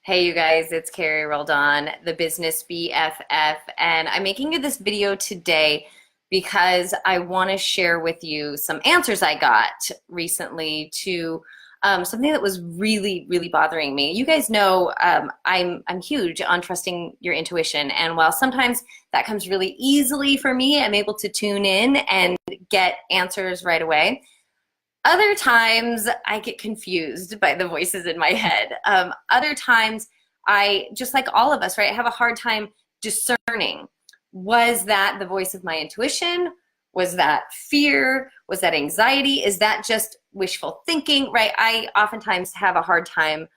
Hey you guys, it's Carrie Roldan, the business BFF, and I'm making this video today because I want to share with you some answers I got recently to something that was really bothering me. You guys know I'm huge on trusting your intuition, and while sometimes that comes really easily for me, I'm able to tune in and get answers right away. Other times I get confused by the voices in my head. Other times I, just like all of us, right, I have a hard time discerning. Was that the voice of my intuition? Was that fear? Was that anxiety? Is that just wishful thinking, right? I oftentimes have a hard time.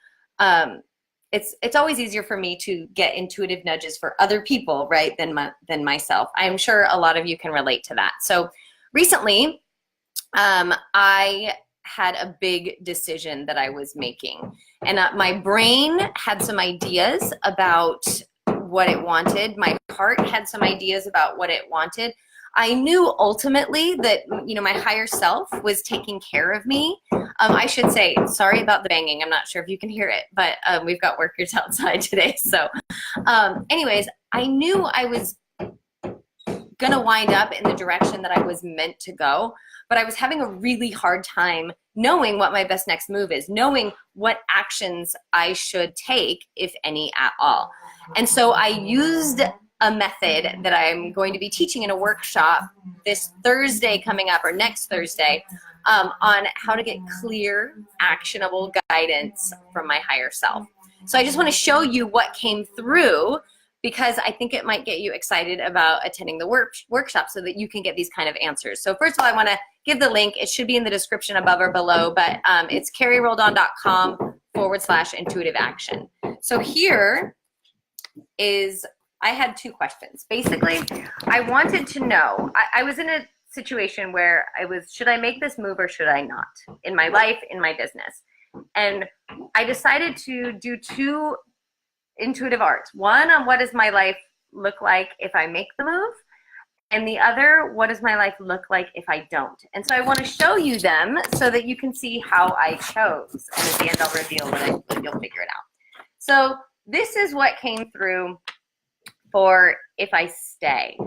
It's always easier for me to get intuitive nudges for other people, right, than myself. I'm sure a lot of you can relate to that. So recently, I had a big decision that I was making, and my brain had some ideas about what it wanted. My heart had some ideas about what it wanted. I knew ultimately that, you know, my higher self was taking care of me. I should say, sorry about the banging. I'm not sure if you can hear it, but we've got workers outside today. So anyways, I knew I was gonna wind up in the direction that I was meant to go, but I was having a really hard time knowing what my best next move is, knowing what actions I should take, if any at all. And so I used a method that I'm going to be teaching in a workshop this Thursday coming up, or next Thursday, on how to get clear, actionable guidance from my higher self. So I just want to show you what came through, because I think it might get you excited about attending the workshop so that you can get these kind of answers. So first of all, I want to give the link. It should be in the description above or below, but it's carrieroldan.com/intuitive action. So here is, I had two questions. Basically, I wanted to know, I was in a situation where I was, should I make this move or should I not? In my life, in my business. And I decided to do two intuitive arts. One on what does my life look like if I make the move, and the other, what does my life look like if I don't? And so I want to show you them so that you can see how I chose. And at the end, I'll reveal what I believe you'll figure it out. So this is what came through for if I stay,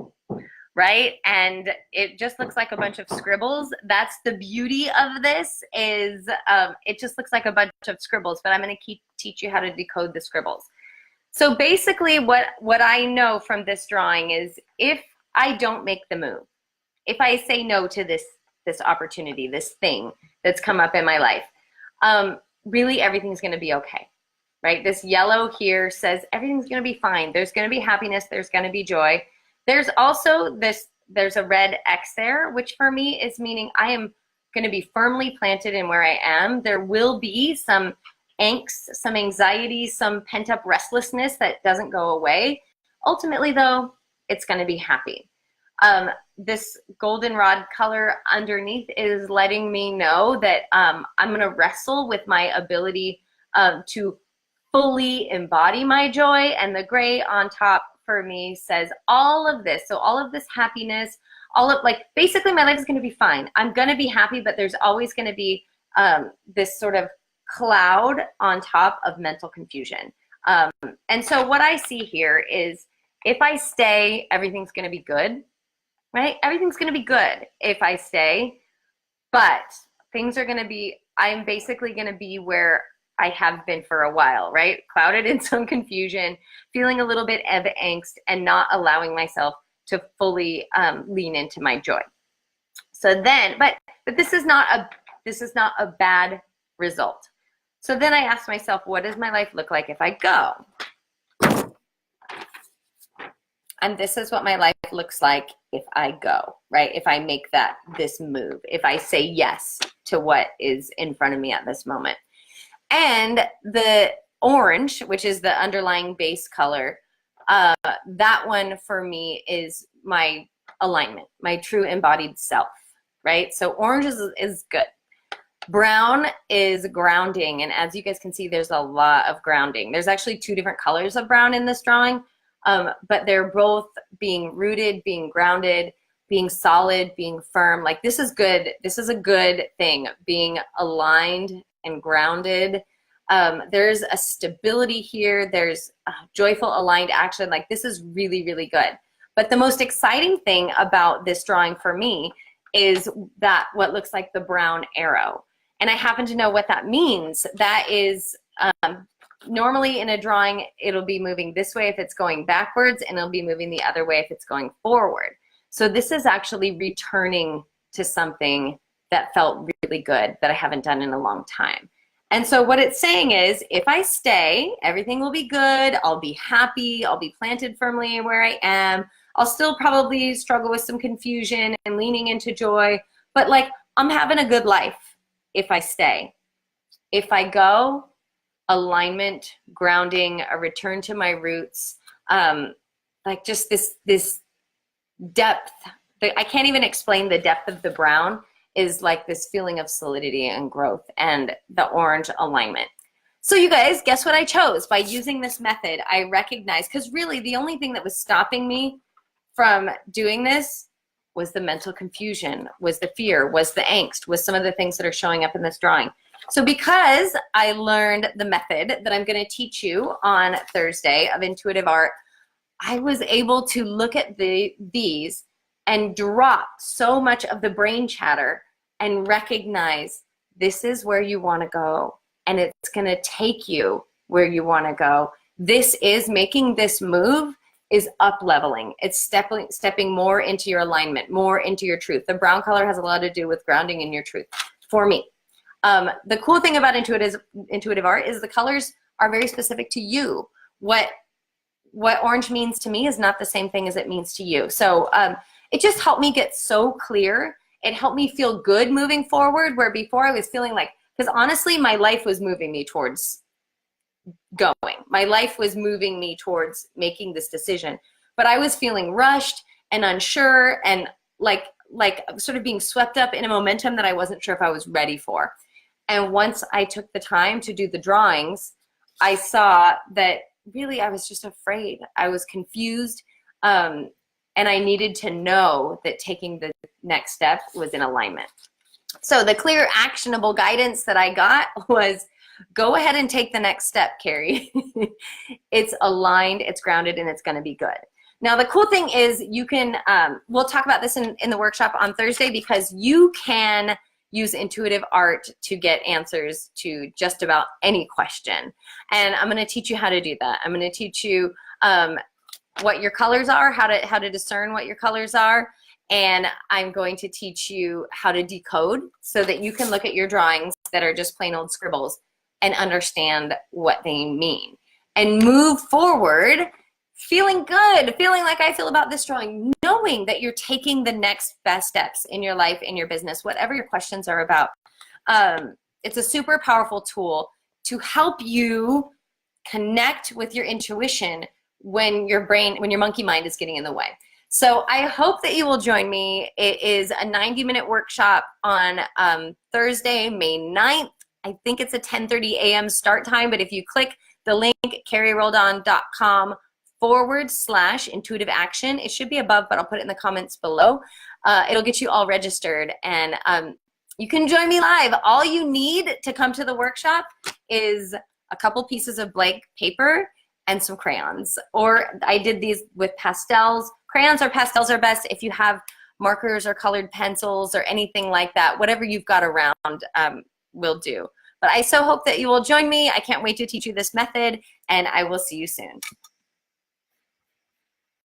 right? And it just looks like a bunch of scribbles. That's the beauty of this, is it just looks like a bunch of scribbles, but I'm going to teach you how to decode the scribbles. So basically what I know from this drawing is, if I don't make the move, if I say no to this opportunity, this thing that's come up in my life, really everything's going to be okay, right? This yellow here says everything's going to be fine. There's going to be happiness. There's going to be joy. There's also there's a red X there, which for me is meaning I am going to be firmly planted in where I am. There will be some angst, some anxiety, some pent-up restlessness that doesn't go away. Ultimately, though, it's going to be happy. This goldenrod color underneath is letting me know that I'm going to wrestle with my ability to fully embody my joy, and the gray on top for me says all of this. So all of this happiness, all of, like, basically my life is going to be fine. I'm going to be happy, but there's always going to be this sort of cloud on top of mental confusion. And so what I see here is, if I stay, everything's going to be good, right? Everything's going to be good if I stay, but things are going to be, I'm basically going to be where I have been for a while, right? Clouded in some confusion, feeling a little bit of angst, and not allowing myself to fully lean into my joy. So then, but this is not a bad result. So then I asked myself, what does my life look like if I go? And this is what my life looks like if I go, right? If I make this move, if I say yes to what is in front of me at this moment. And the orange, which is the underlying base color, that one for me is my alignment, my true embodied self, right? So orange is good. Brown is grounding, and as you guys can see, there's a lot of grounding. There's actually two different colors of brown in this drawing, but they're both being rooted, being grounded, being solid, being firm. Like, this is good. This is a good thing, being aligned and grounded. There's a stability here. There's joyful aligned action. Like this is really, really good. But the most exciting thing about this drawing for me is that what looks like the brown arrow. And I happen to know what that means. That is, normally in a drawing, it'll be moving this way if it's going backwards, and it'll be moving the other way if it's going forward. So this is actually returning to something that felt really good that I haven't done in a long time. And so what it's saying is, if I stay, everything will be good. I'll be happy. I'll be planted firmly where I am. I'll still probably struggle with some confusion and leaning into joy, but like I'm having a good life if I stay. If I go, alignment, grounding, a return to my roots, like just this depth. I can't even explain the depth of the brown, is like this feeling of solidity and growth, and the orange alignment. So you guys, guess what I chose? By using this method, I recognized, because really the only thing that was stopping me from doing this was the mental confusion, was the fear, was the angst, was some of the things that are showing up in this drawing. So because I learned the method that I'm going to teach you on Thursday of intuitive art, I was able to look at these and drop so much of the brain chatter and recognize this is where you want to go, and it's going to take you where you want to go. This is making this move is up leveling. It's stepping more into your alignment, more into your truth. The brown color has a lot to do with grounding in your truth for me. The cool thing about intuitive art is the colors are very specific to you. What orange means to me is not the same thing as it means to you. So it just helped me get so clear. It helped me feel good moving forward, where before I was feeling like, because honestly, my life was moving me towards going. My life was moving me towards making this decision, but I was feeling rushed and unsure and like sort of being swept up in a momentum that I wasn't sure if I was ready for. And once I took the time to do the drawings, I saw that really I was just afraid. I was confused, and I needed to know that taking the next step was in alignment. So the clear, actionable guidance that I got was, go ahead and take the next step, Carrie. It's aligned, it's grounded, and it's going to be good. Now, the cool thing is you can, we'll talk about this in the workshop on Thursday, because you can use intuitive art to get answers to just about any question. And I'm going to teach you how to do that. I'm going to teach you what your colors are, how to discern what your colors are. And I'm going to teach you how to decode so that you can look at your drawings that are just plain old scribbles and understand what they mean. And move forward feeling good, feeling like I feel about this drawing, knowing that you're taking the next best steps in your life, in your business, whatever your questions are about. It's a super powerful tool to help you connect with your intuition when your monkey mind is getting in the way. So I hope that you will join me. It is a 90-minute workshop on Thursday, May 9th. I think it's a 10:30 a.m. start time, but if you click the link, carrieroldan.com/intuitive action, it should be above, but I'll put it in the comments below. It'll get you all registered, and you can join me live. All you need to come to the workshop is a couple pieces of blank paper and some crayons, or I did these with pastels. Crayons or pastels are best. If you have markers or colored pencils or anything like that, whatever you've got around will do. But I so hope that you will join me. I can't wait to teach you this method, and I will see you soon.